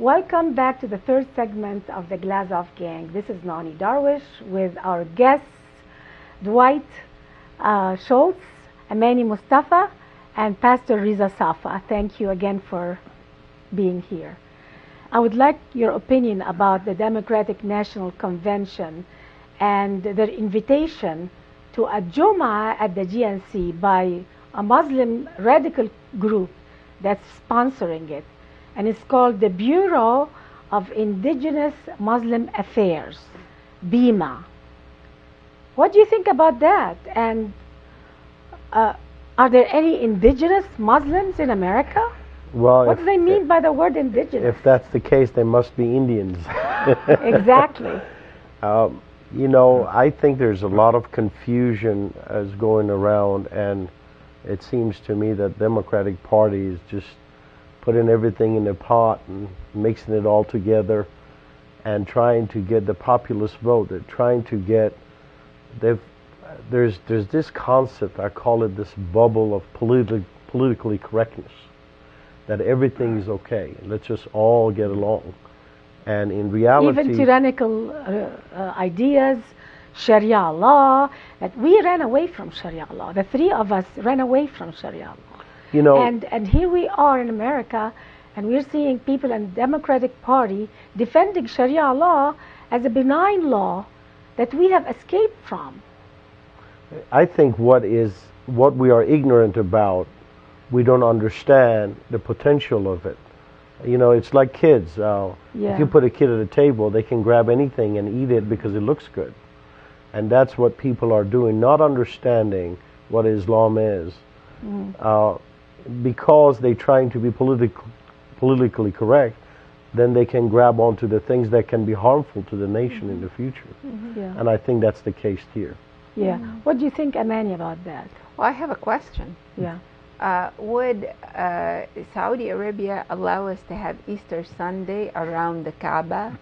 Welcome back to the third segment of the Glazov gang. This is Nonie Darwish with our guests, Dwight, Schultz, Amani Mustafa, and Pastor Reza Safa. Thank you again for being here. I would like your opinion about the Democratic National Convention and their invitation to a Juma at the DNC by a Muslim radical group that's sponsoring it. And it's called the Bureau of Indigenous Muslim Affairs, BIMA. What do you think about that? And are there any indigenous Muslims in America? Well, what do they mean by the word indigenous? If that's the case, they must be Indians. Exactly. You know, I think there's a lot of confusion as going around, and it seems to me that Democratic Party is just putting everything in a pot and mixing it all together and trying to get the populist vote. They're trying to get, there's this concept, I call it this bubble of politically correctness, that everything is okay. Let's just all get along. And in reality, even tyrannical ideas, Sharia law, that we ran away from Sharia law. The three of us ran away from Sharia law. you know, and here we are in America, and we're seeing people in the Democratic Party defending Sharia law as a benign law that we have escaped from. I think what we are ignorant about, we don't understand the potential of it. You know, it's like kids. If you put a kid at a table, they can grab anything and eat it because it looks good. And that's what people are doing, not understanding what Islam is. Because they're trying to be politically correct, then they can grab onto the things that can be harmful to the nation in the future. And I think that's the case here. What do you think, Amani, about that? Well, I have a question. Would Saudi Arabia allow us to have Easter Sunday around the Kaaba?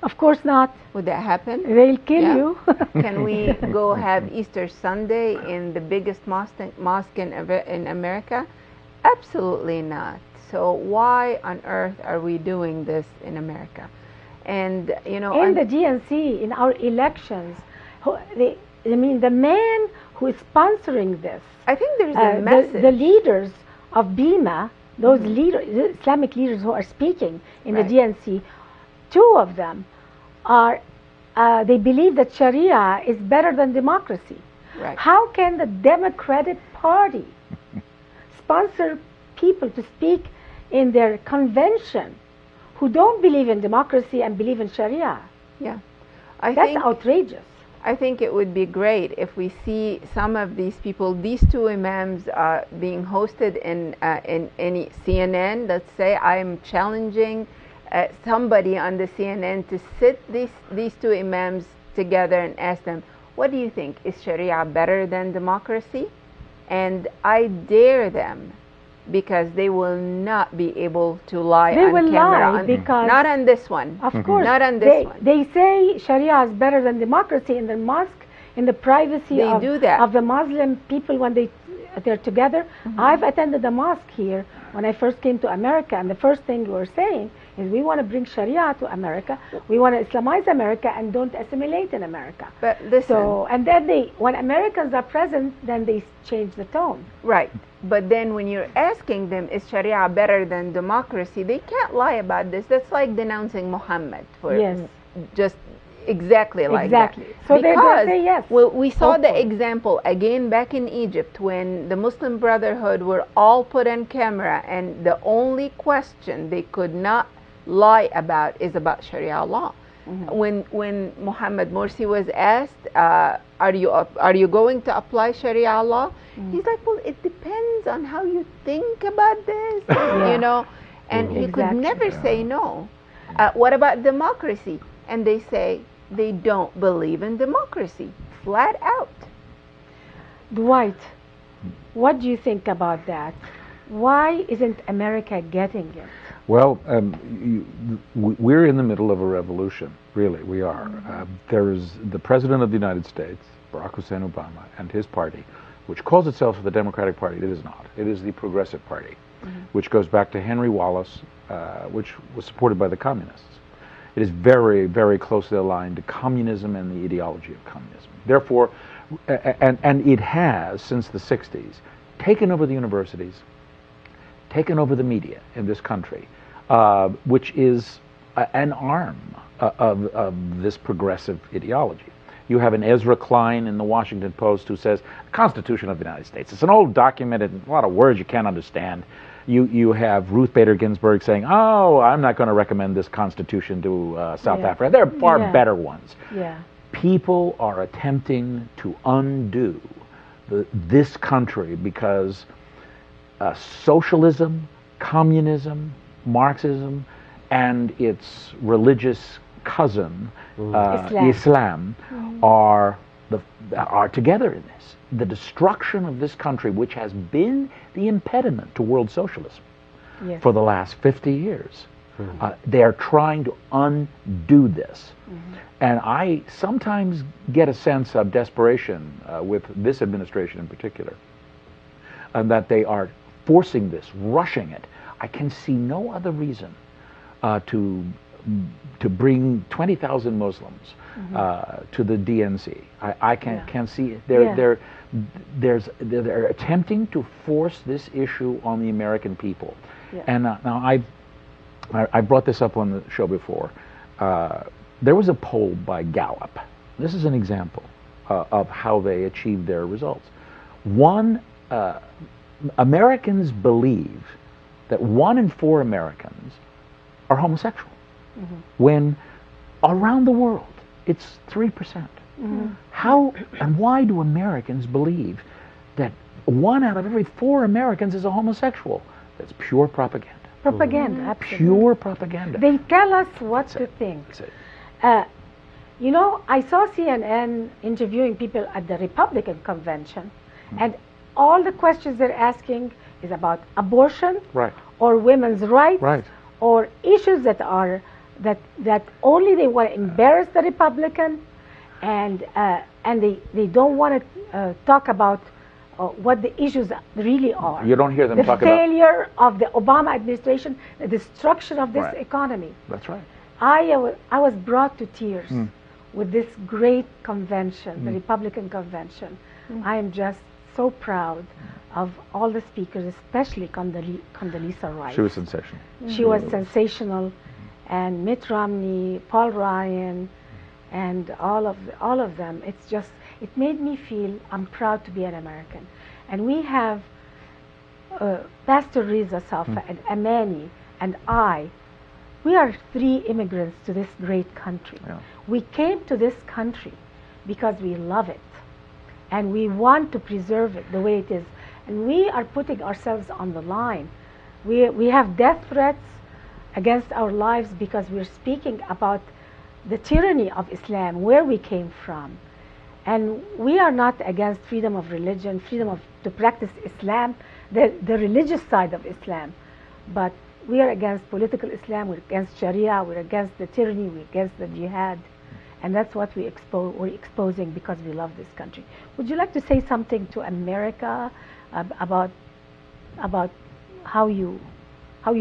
Of course not. Would that happen? They'll kill you. Can we go have Easter Sunday in the biggest mosque in America? Absolutely not. So why on earth are we doing this in America? And you know, in the DNC, in our elections, the man who is sponsoring this, I think there's a message. The leaders of BIMA, those leaders, Islamic leaders who are speaking in the DNC, two of them are, they believe that Sharia is better than democracy. How can the Democratic Party sponsor people to speak in their convention who don't believe in democracy and believe in Sharia? That's outrageous. I think it would be great if we see some of these people, these two imams being hosted in any CNN. Let's say I'm challenging somebody on the CNN to sit these two imams together and ask them, what do you think? Is Sharia better than democracy? And I dare them, because they will not be able to lie on camera. They will lie because... Not on this one. Of course. Not on this one. They say Sharia is better than democracy in the mosque, in the privacy of the Muslim people when they're together. I've attended the mosque here when I first came to America, and the first thing we were saying is we want to bring Sharia to America. We want to Islamize America and don't assimilate in America. But listen. So, and then when Americans are present, then they change the tone. Right. But then when you're asking them, is Sharia better than democracy, they can't lie about this. That's like denouncing Muhammad for just exactly like that. So because they say yes. Well, we saw the example again back in Egypt when the Muslim Brotherhood were all put on camera, and the only question they could not lie about is about Sharia law. When Muhammad Morsi was asked, are you going to apply Sharia law? He's like, well, it depends on how you think about this, you know, and he could never say no. What about democracy? And they say they don't believe in democracy, flat out. Dwight, what do you think about that? Why isn't America getting it? Well, we're in the middle of a revolution, really, we are. There is the President of the United States, Barack Hussein Obama, and his party which calls itself the Democratic Party. It is not. It is the Progressive Party, which goes back to Henry Wallace, which was supported by the communists. It is very, very closely aligned to communism and the ideology of communism. Therefore, and it has, since the 60s, taken over the universities, taken over the media in this country, which is an arm of this progressive ideology. You have an Ezra Klein in the Washington Post who says, the Constitution of the United States, it's an old document, and a lot of words you can't understand. You have Ruth Bader Ginsburg saying, oh, I'm not going to recommend this Constitution to South Africa. There are far better ones. Yeah. People are attempting to undo this country because socialism, communism, Marxism, and its religious cousin, Islam, are together in this. The destruction of this country, which has been the impediment to world socialism for the last 50 years. They are trying to undo this. And I sometimes get a sense of desperation with this administration in particular, that they are forcing this, rushing it. I can see no other reason to bring 20,000 Muslims to the DNC. I can see they're attempting to force this issue on the American people. And now I brought this up on the show before. There was a poll by Gallup. This is an example of how they achieved their results. Americans believe that 1 in 4 Americans are homosexual, when around the world it's 3%. How and why do Americans believe that 1 out of every 4 Americans is a homosexual? That's pure propaganda. Propaganda, absolutely. Pure propaganda. They tell us what to think. You know, I saw CNN interviewing people at the Republican convention, and all the questions they're asking is about abortion, or women's rights, or issues that are that only they want to embarrass the Republican, and they don't want to talk about what the issues really are. You don't hear them talk about the failure of the Obama administration, the destruction of this economy. That's right. I was brought to tears with this great convention, the Republican convention. I am just so proud of all the speakers, especially Condoleezza Rice. She was sensational. She was sensational, and Mitt Romney, Paul Ryan, and all of them. It's just, it made me feel I'm proud to be an American. And we have Pastor Reza, Safa, and Amani, and we are 3 immigrants to this great country. We came to this country because we love it, and we want to preserve it the way it is. And we are putting ourselves on the line. We have death threats against our lives because we're speaking about the tyranny of Islam, where we came from. And we are not against freedom of religion, freedom to practice Islam, the religious side of Islam. But we are against political Islam, we're against Sharia, we're against the tyranny, we're against the jihad. And that's what we're exposing because we love this country. Would you like to say something to America about how you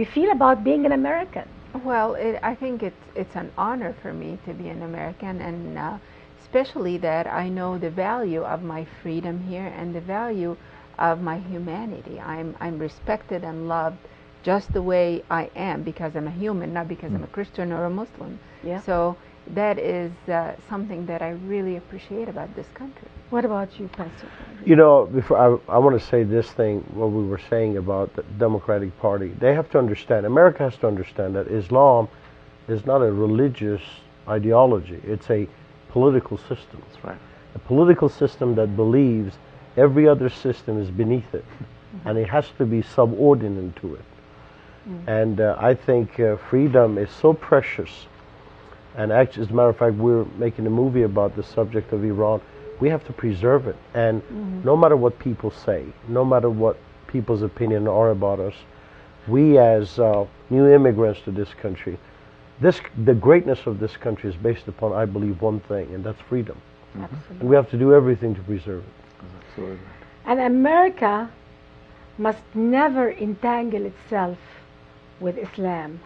feel about being an American? Well, I think it's an honor for me to be an American, and especially that I know the value of my freedom here and the value of my humanity. I'm respected and loved just the way I am because I'm a human, not because I'm a Christian or a Muslim. So that is something that I really appreciate about this country. What about you, Pastor? You know, before I want to say this thing, what we were saying about the Democratic Party. They have to understand, America has to understand that Islam is not a religious ideology. It's a political system. That's right. A political system that believes every other system is beneath it, and it has to be subordinate to it. And I think freedom is so precious. And actually, as a matter of fact, we're making a movie about the subject of Iran. We have to preserve it. And no matter what people say, no matter what people's opinion are about us, we as new immigrants to this country, the greatness of this country is based upon, I believe, one thing, and that's freedom. Absolutely. And we have to do everything to preserve it. Absolutely. And America must never entangle itself with Islam,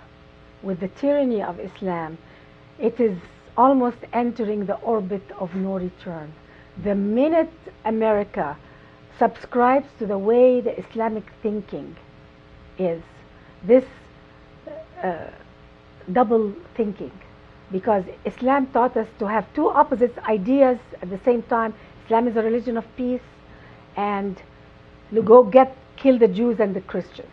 with the tyranny of Islam. It is almost entering the orbit of no return. The minute America subscribes to the way the Islamic thinking is, this double thinking, because Islam taught us to have two opposite ideas at the same time. Islam is a religion of peace, and you go kill the Jews and the Christians.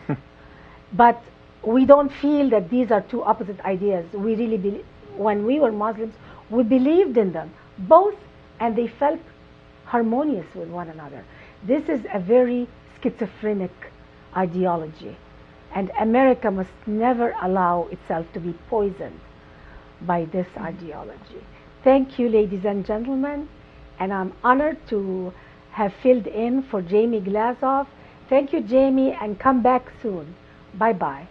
But we don't feel that these are two opposite ideas. We really believe, when we were Muslims, we believed in them both, and they felt harmonious with one another. This is a very schizophrenic ideology, and America must never allow itself to be poisoned by this ideology. Thank you, ladies and gentlemen, and I'm honored to have filled in for Jamie Glazov. Thank you, Jamie, and come back soon. Bye-bye.